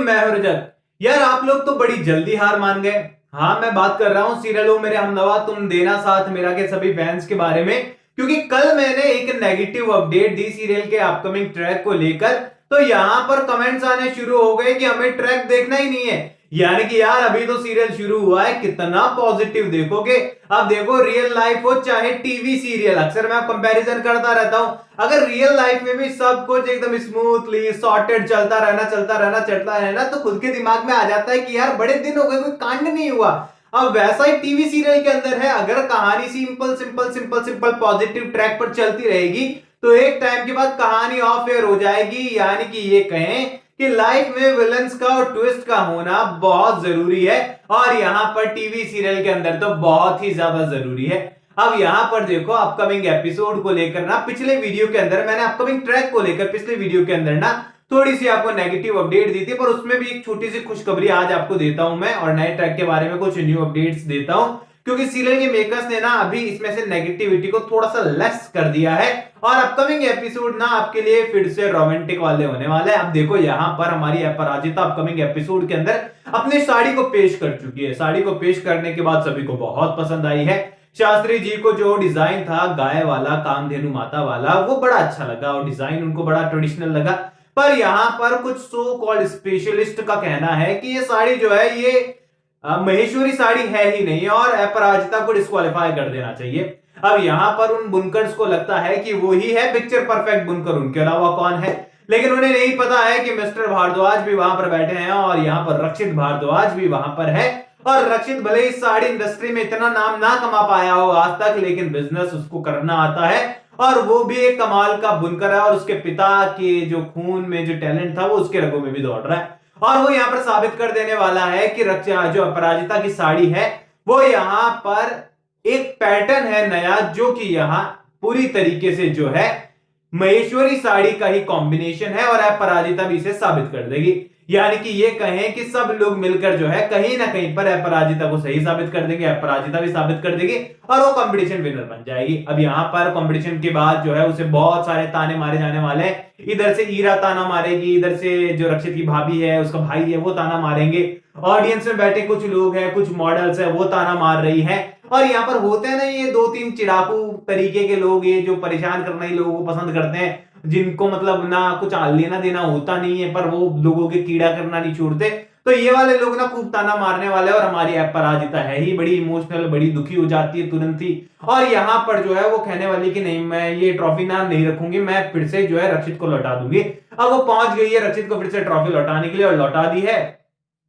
मैं हूं रजत। यार आप लोग तो बड़ी जल्दी हार मान गए। हाँ, मैं बात कर रहा हूँ सीरियल ओ मेरे हमनवा तुम देना साथ मेरा के सभी फैंस के बारे में, क्योंकि कल मैंने एक नेगेटिव अपडेट दी सीरियल के अपकमिंग ट्रैक को लेकर। तो यहां पर कमेंट्स आने शुरू हो गए कि हमें ट्रैक देखना ही नहीं है। यानी कि यार अभी तो सीरियल शुरू हुआ है, कितना पॉजिटिव देखोगे। अब देखो, रियल लाइफ हो चाहे टीवी सीरियल, अक्सर मैं कंपैरिजन करता रहता हूं। अगर रियल लाइफ में भी सब कुछ एकदम स्मूथली सॉर्टेड चलता रहना तो खुद के दिमाग में आ जाता है कि यार बड़े दिन हो गए कोई कांड नहीं हुआ। अब वैसा ही टीवी सीरियल के अंदर है। अगर कहानी simple simple simple simple positive track पर चलती रहेगी तो एक टाइम के बाद कहानी ऑफ एयर हो जाएगी। यानी कि ये कहें कि लाइफ में विलन्स का और ट्विस्ट का होना बहुत जरूरी है, और यहां पर टीवी सीरियल के अंदर तो बहुत ही ज्यादा जरूरी है। अब यहां पर देखो, अपकमिंग एपिसोड को लेकर ना पिछले वीडियो के अंदर मैंने अपकमिंग ट्रैक को लेकर पिछले वीडियो के अंदर ना थोड़ी सी आपको नेगेटिव अपडेट दी थी, पर उसमें भी एक छोटी सी खुशखबरी आज आपको देता हूं मैं, और नए ट्रैक के बारे में कुछ न्यू अपडेट्स देता हूं। क्योंकि सीरियल के मेकर्स ने ना अभी इसमें से नेगेटिविटी को थोड़ा सा लेस कर दिया है, और अपकमिंग एपिसोड ना आपके लिए फिर से रोमांटिक वाले होने वाले हैं। अब देखो, यहां पर हमारी अपराजिता अपकमिंग एपिसोड के अंदर अपनी साड़ी को पेश कर चुकी है। साड़ी को पेश करने के बाद सभी को बहुत पसंद आई है। शास्त्री जी को जो डिजाइन था गाय वाला, कामधेनु माता वाला, वो बड़ा अच्छा लगा और डिजाइन उनको बड़ा ट्रेडिशनल लगा। पर यहां पर कुछ सो कॉल्ड स्पेशलिस्ट का कहना है कि ये साड़ी जो है ये महेश्वरी साड़ी है ही नहीं, और अपराजिता को डिस्क्वालीफाई कर देना चाहिए। अब यहां पर उन बुनकर्स को लगता है कि वो ही है पिक्चर परफेक्ट बुनकर, उनके अलावा कौन है। लेकिन उन्हें नहीं पता है कि मिस्टर भारद्वाज भी वहां पर बैठे हैं, और यहां पर रक्षित भारद्वाज भी वहां पर है। और रक्षित भले इस साड़ी इंडस्ट्री में इतना नाम ना कमा पाया हो आज तक, लेकिन बिजनेस उसको करना आता है, और वो भी एक कमाल का बुनकर है, और उसके पिता के जो खून में जो टैलेंट था वो उसके रगों में भी दौड़ रहा है। और वो यहां पर साबित कर देने वाला है कि रक्षा जो अपराजिता की साड़ी है वो यहां पर एक पैटर्न है नया, जो कि यहां पूरी तरीके से जो है महेश्वरी साड़ी का ही कॉम्बिनेशन है, और अपराजिता भी इसे साबित कर देगी। यानी कि ये कहें कि सब लोग मिलकर जो है कहीं ना कहीं पर अपराजिता को सही साबित कर देंगे, अपराजिता भी साबित कर देगी, और वो कंपटीशन विनर बन जाएगी। अब यहां पर कंपटीशन के बाद जो है उसे बहुत सारे ताने मारे जाने वाले हैं। इधर से ईरा ताना मारेगी, इधर से जो रक्षित की भाभी है उसका भाई है वो ताना मारेंगे, ऑडियंस में बैठे कुछ लोग हैं, कुछ मॉडल्स है वो ताना मार रही है। और यहाँ पर होते हैं ना ये दो तीन चिड़ाकू तरीके के लोग, ये जो परेशान करना ही लोगों को पसंद करते हैं, जिनको मतलब ना कुछ लेना देना होता नहीं है, पर वो लोगों के कीड़ा करना नहीं छोड़ते। तो ये वाले लोग ना खूब ताना मारने वाले, और हमारी अपराजिता है ही बड़ी इमोशनल, बड़ी दुखी हो जाती है तुरंत ही। और यहाँ पर जो है वो कहने वाली कि नहीं, मैं ये ट्रॉफी ना नहीं रखूंगी, मैं फिर से जो है रक्षित को लौटा दूंगी। अब वो पहुंच गई है रक्षित को फिर से ट्रॉफी लौटाने के लिए, और लौटा दी है।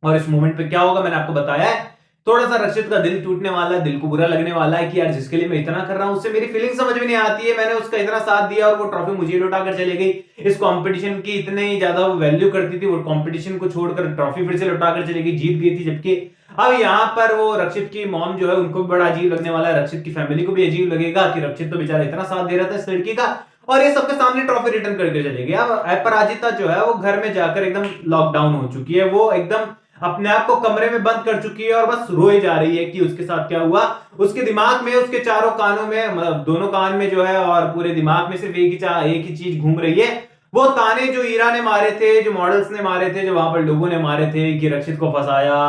और इस मोमेंट पे क्या होगा मैंने आपको बताया है। थोड़ा सा रक्षित का दिल टूटने वाला है, दिल को बुरा लगने वाला है कि यार जिसके लिए मैं इतना कर रहा हूं उससे मेरी फीलिंग समझ में नहीं आती है, मैंने उसका इतना साथ दिया और वो ट्रॉफी मुझे लौटा कर चली गई। इस कंपटीशन की इतनी ज्यादा वो वैल्यू करती थी, वो कंपटीशन को छोड़कर ट्रॉफी फिर से लौटा कर चली गई, जीत गई थी। जबकि अब यहाँ पर वो रक्षित की मॉम जो है उनको भी बड़ा अजीब लगने वाला है, रक्षित की फैमिली को भी अजीब लगेगा कि रक्षित तो बेचारा इतना साथ दे रहा था इस लड़की का, और ये सबके सामने ट्रॉफी रिटर्न करके चलेगी। अब अपराजिता जो है वो घर में जाकर एकदम लॉकडाउन हो चुकी है, वो एकदम अपने आप को कमरे में बंद कर चुकी है, और बस रोए जा रही है कि उसके साथ क्या हुआ। उसके दिमाग में, उसके चारों कानों में, मतलब दोनों कान में जो है और पूरे दिमाग में सिर्फ एक ही चीज घूम रही है। वो ताने जो ईरा ने मारे थे, जो मॉडल्स ने मारे थे, जो वहां पर लोगों ने मारे थे कि रक्षित को फंसाया,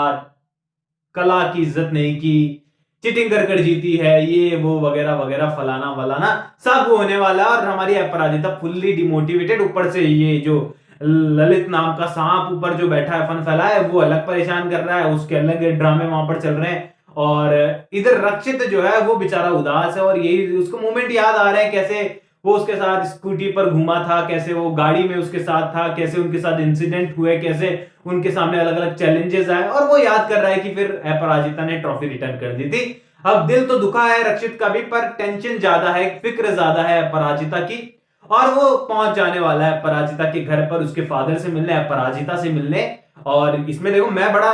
कला की इज्जत नहीं की, चीटिंग कर जीती है, ये वो वगैरह वगैरह फलाना वलाना सब होने वाला। और हमारी अपराजिता फुल्ली डिमोटिवेटेड, ऊपर से ये जो ललित नाम का सांप ऊपर जो बैठा है फन फैला है वो अलग परेशान कर रहा है, उसके अलग ड्रामे वहां पर चल रहे हैं। और इधर रक्षित जो है वो बेचारा उदास है, और यही उसको मोमेंट याद आ रहा है कैसे वो उसके साथ स्कूटी पर घूमा था, कैसे वो गाड़ी में उसके साथ था, कैसे उनके साथ इंसिडेंट हुए, कैसे उनके सामने अलग अलग चैलेंजेस आए, और वो याद कर रहा है कि फिर अपराजिता ने ट्रॉफी रिटर्न कर दी थी। अब दिल तो दुखा है रक्षित का भी, पर टेंशन ज्यादा है, फिक्र ज्यादा है अपराजिता की। और वो पहुंच जाने वाला है अपराजिता के घर पर उसके फादर से मिलने, अपराजिता से मिलने। और इसमें देखो मैं बड़ा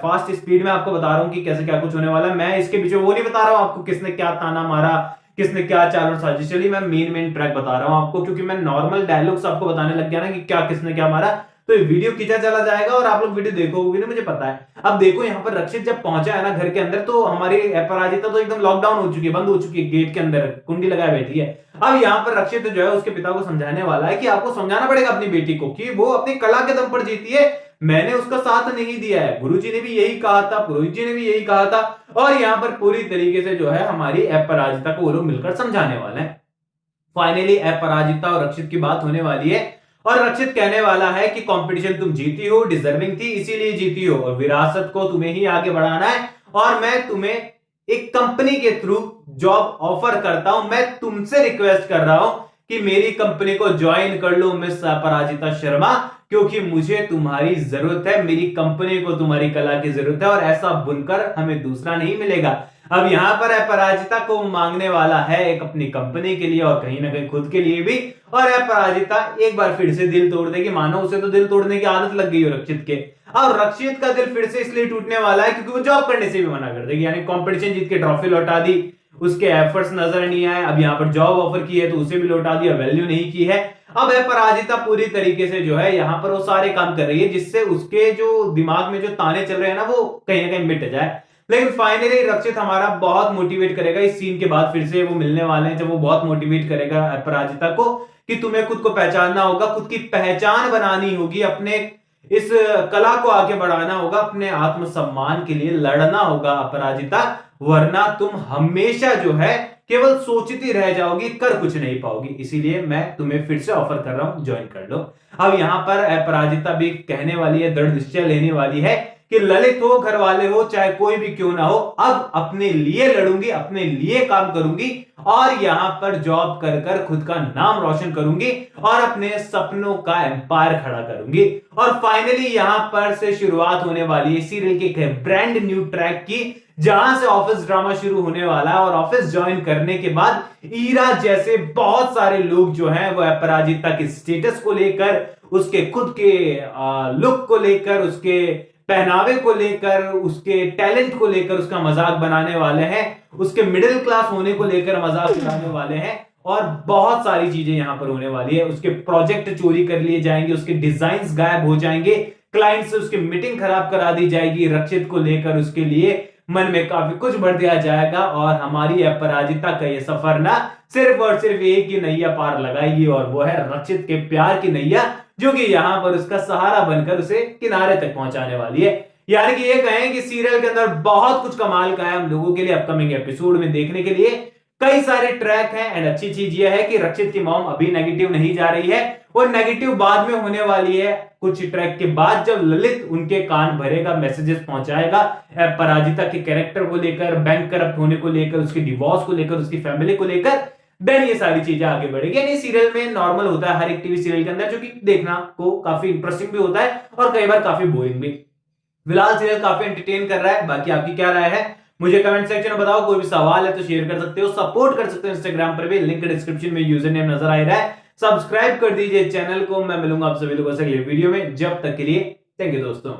फास्ट स्पीड में आपको बता रहा हूं कि कैसे क्या कुछ होने वाला है। मैं इसके पीछे वो नहीं बता रहा हूं आपको किसने क्या ताना मारा, किसने क्या चाल और साजिश चली। मैं मेन ट्रैक बता रहा हूं आपको, क्योंकि मैं नॉर्मल डायलॉग्स आपको बताने लग गया ना कि क्या किसने क्या मारा, तो ये वीडियो खींचा चला जाएगा और आप लोग वीडियो देखोगे ना, मुझे पता है। अब देखो यहाँ पर रक्षित जब पहुंचा है ना घर के अंदर, तो हमारी अपराजिता तो एकदम लॉकडाउन हो चुकी है, बंद हो चुकी है, गेट के अंदर कुंडी लगाए बैठी है। अब यहाँ पर रक्षित जो है उसके पिता को समझाने वाला है कि आपको समझाना पड़ेगा अपनी बेटी को कि वो अपनी कला के दम पर जीती है, मैंने उसका साथ नहीं दिया है। गुरुजी ने भी यही कहा था, पुरोहित जी ने भी यही कहा था, और यहां पर पूरी तरीके से जो है हमारी अपराजिता को वो लोग मिलकर समझाने वाले हैं। फाइनली अपराजिता और रक्षित की बात होने वाली है, और रक्षित कहने वाला है कि कंपटीशन तुम जीती हो, डिजर्विंग थी इसीलिए जीती हो, और विरासत को तुम्हें ही आगे बढ़ाना है, और मैं तुम्हें एक कंपनी के थ्रू जॉब ऑफर करता हूं। मैं तुमसे रिक्वेस्ट कर रहा हूं कि मेरी कंपनी को ज्वाइन कर लो मिस अपराजिता शर्मा, क्योंकि मुझे तुम्हारी जरूरत है, मेरी कंपनी को तुम्हारी कला की जरूरत है, और ऐसा बुनकर हमें दूसरा नहीं मिलेगा। अब यहां पर अपराजिता को मांगने वाला है एक अपनी कंपनी के लिए और कहीं ना कहीं खुद के लिए भी, और अपराजिता एक बार फिर से दिल तोड़ देगी। मानो उसे तो दिल तोड़ने की आदत लग गई हो रक्षित के। अब रक्षित का दिल फिर से इसलिए टूटने वाला है क्योंकि वो जॉब करने से भी मना कर देगी, यानी कंपटीशन जीत के ट्रॉफी लौटा दी, उसके एफर्ट्स नजर नहीं आए। अब यहाँ पर जॉब ऑफर की है तो उसे भी लौटा दिया, वैल्यू नहीं की है। अब अपराजिता पूरी तरीके से जो है यहाँ पर वो सारे काम कर रही है जिससे उसके जो दिमाग में जो ताने चल रहे हैं ना वो कहीं ना कहीं मिट जाए। लेकिन फाइनली रक्षित हमारा बहुत मोटिवेट करेगा इस सीन के बाद, फिर से वो मिलने वाले हैं जब वो बहुत मोटिवेट करेगा अपराजिता को कि तुम्हें खुद को पहचानना होगा, खुद की पहचान बनानी होगी, अपने इस कला को आगे बढ़ाना होगा, अपने आत्मसम्मान के लिए लड़ना होगा अपराजिता, वरना तुम हमेशा जो है केवल सोचती रह जाओगी, कर कुछ नहीं पाओगी। इसीलिए मैं तुम्हें फिर से ऑफर कर रहा हूं, ज्वाइन कर लो। अब यहां पर अपराजिता भी कहने वाली है, दृढ़ निश्चय लेने वाली है कि ललित हो, घर वाले हो, चाहे कोई भी क्यों ना हो, अब अपने लिए लड़ूंगी, अपने लिए काम करूंगी, और यहां पर जॉब कर कर खुद का नाम रोशन करूंगी और अपने सपनों का एम्पायर खड़ा करूंगी। और फाइनली यहां पर से शुरुआत होने वाली है सीरियल के ब्रांड न्यू ट्रैक की, जहां से ऑफिस ड्रामा शुरू होने वाला है। और ऑफिस ज्वाइन करने के बाद ईरा जैसे बहुत सारे लोग जो हैं वो अपराजिता के स्टेटस को लेकर, उसके खुद के लुक को लेकर, उसके पहनावे को लेकर, उसके टैलेंट को लेकर उसका मजाक बनाने वाले हैं, उसके मिडिल क्लास होने को लेकर मजाक बनाने वाले हैं, और बहुत सारी चीजें यहां पर होने वाली है। उसके प्रोजेक्ट चोरी कर लिए जाएंगे, उसके डिजाइन्स गायब हो जाएंगे, क्लाइंट से उसकी मीटिंग खराब करा दी जाएगी, रक्षित को लेकर उसके लिए मन में काफी कुछ भर दिया जाएगा, और हमारी अपराजिता का यह सफर ना सिर्फ और सिर्फ एक ही नैया पार लगाएगी, और वो है रक्षित के प्यार की नैया, जो कि यहां पर उसका सहारा बनकर उसे किनारे तक पहुंचाने वाली है। यानी कि ये कहें कि सीरियल के अंदर बहुत कुछ कमाल का है हम लोगों के लिए अपकमिंग एपिसोड में देखने के लिए। कई सारे ट्रैक हैं, एंड अच्छी चीज यह है कि रक्षित की मॉम अभी नेगेटिव नहीं जा रही है, वो नेगेटिव बाद में होने वाली है, कुछ ट्रैक के बाद, जब ललित उनके कान भरेगा, मैसेजेस पहुंचाएगा पराजिता के कैरेक्टर को लेकर, बैंक करप्ट होने को लेकर, उसके डिवोर्स को लेकर, उसकी फैमिली को लेकर, देन ये सारी चीजें आगे बढ़ेगी। यानी सीरियल में नॉर्मल होता है हर एक टीवी सीरियल के अंदर, जो कि देखना को काफी इंटरेस्टिंग भी होता है और कई बार काफी बोरिंग भी। फिलहाल सीरियल काफी एंटरटेन कर रहा है, बाकी आपकी क्या राय है मुझे कमेंट सेक्शन में बताओ। कोई भी सवाल है तो शेयर कर सकते हो, सपोर्ट कर सकते हो इंस्टाग्राम पर भी, लिंक डिस्क्रिप्शन में यूजर नेम नजर आ रहा है। सब्सक्राइब कर दीजिए चैनल को। मैं मिलूंगा आप सभी लोगों से अगले वीडियो में, जब तक के लिए थैंक यू दोस्तों।